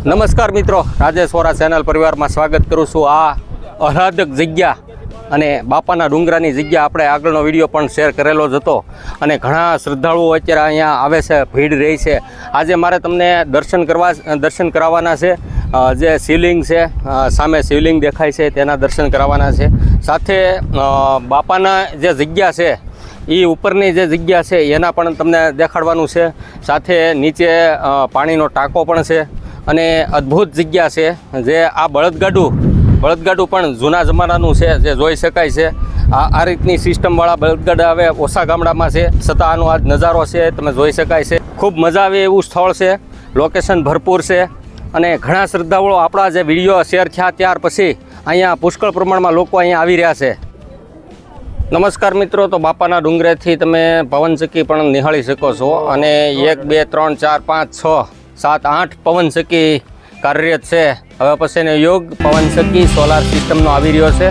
નમસ્કાર મિત્રો, રાજેશ વોરા ચેનલ પરિવારમાં સ્વાગત કરું છું. આ આહલાદક જગ્યા અને બાપાના ડુંગરાની જગ્યા આપણે આગળનો વિડીયો પણ શેર કરેલો જ હતો અને ઘણા શ્રદ્ધાળુઓ અત્યારે અહીંયા આવે છે, ભીડ રહી છે. આજે મારે તમને દર્શન કરાવવાના છે. જે શિવલિંગ છે, સામે શિવલિંગ દેખાય છે, તેના દર્શન કરાવવાના છે. સાથે બાપાના જે જગ્યા છે એ ઉપરની જે જગ્યા છે એના પણ તમને દેખાડવાનું છે. સાથે નીચે પાણીનો ટાંકો પણ છે અને અદ્ભુત જગ્યા છે. જે આ બળદગાડું પણ જૂના જમાનાનું છે, જે જોઈ શકાય છે. આ રીતની સિસ્ટમવાળા બળદગાડા હવે ઓછા ગામડામાં છે, છતાં આનો આ નજારો છે તમે જોઈ શકાય છે. ખૂબ મજા આવે એવું સ્થળ છે, લોકેશન ભરપૂર છે અને ઘણા શ્રદ્ધાળુઓ આપણા જે વિડીયો શેર થયા ત્યાર પછી અહીંયા પુષ્કળ પ્રમાણમાં લોકો અહીંયા આવી રહ્યા છે. નમસ્કાર મિત્રો, તો બાપાના ડુંગરેથી તમે પવનચક્કી પણ નિહાળી શકો છો અને 1 2 3 4 5 6 7 8 પવનચક્કી કાર્યરત છે. હવે પછીનો યુગ પવનચક્કી સોલાર સિસ્ટમનો આવી રહ્યો છે.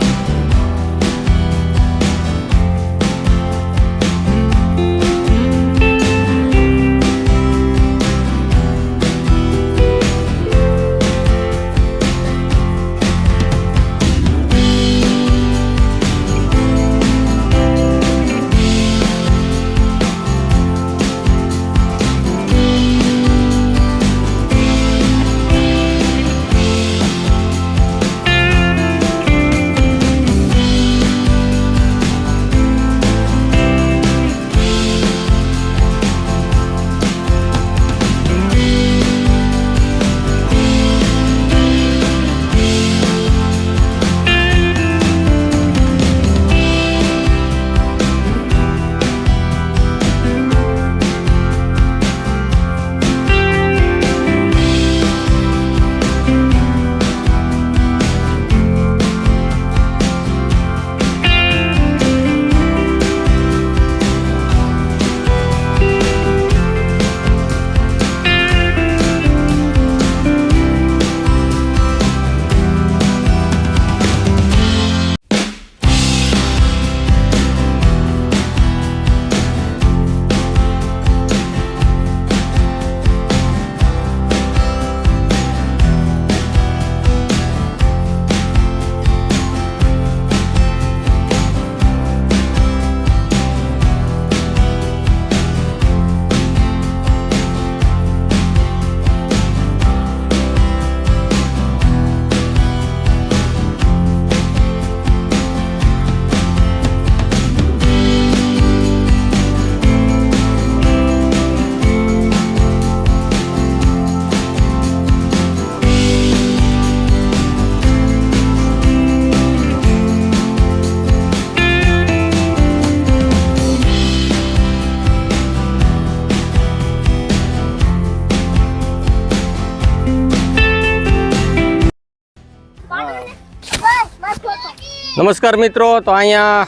નમસ્કાર મિત્રો, તો અહીંયા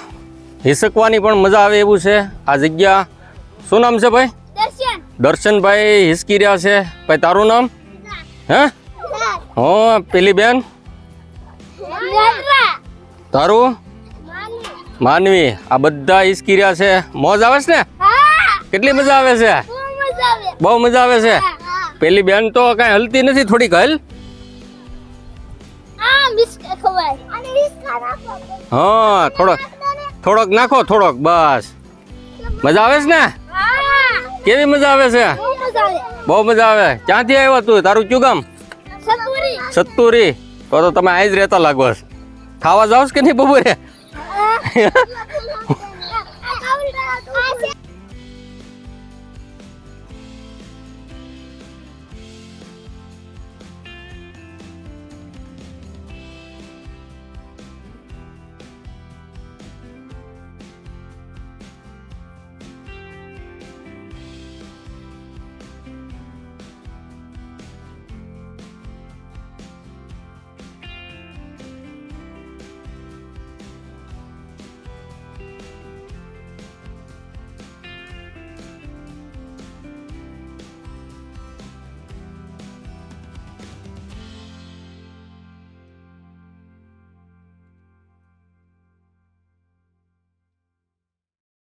હિસકવાની પણ મજા આવે એવું છે. આ જગ્યા શું નામ છે ભાઈ? દર્શનભાઈ હિસકી રહ્યા છે. ભાઈ તારું નામ? હે? હા, પેલી બેન તારું? માનવી. આ બધા હિસકી રહ્યા છે. મોજ આવે છે ને? કેટલી મજા આવે છે? બહુ મજા આવે છે. પેલી બેન તો કઈ હલતી નથી, થોડીક હલ. હા, થોડોક નાખો, થોડોક બસ. મજા આવે છે ને? કેવી મજા આવે છે? બહુ મજા આવે. ક્યાંથી આવ્યો તું? તારું કયું ગામ? સત્તુરી. તો તમે અહીં જ રહેતા લાગો. ખાવા જાવ કે નહીં બપોરે?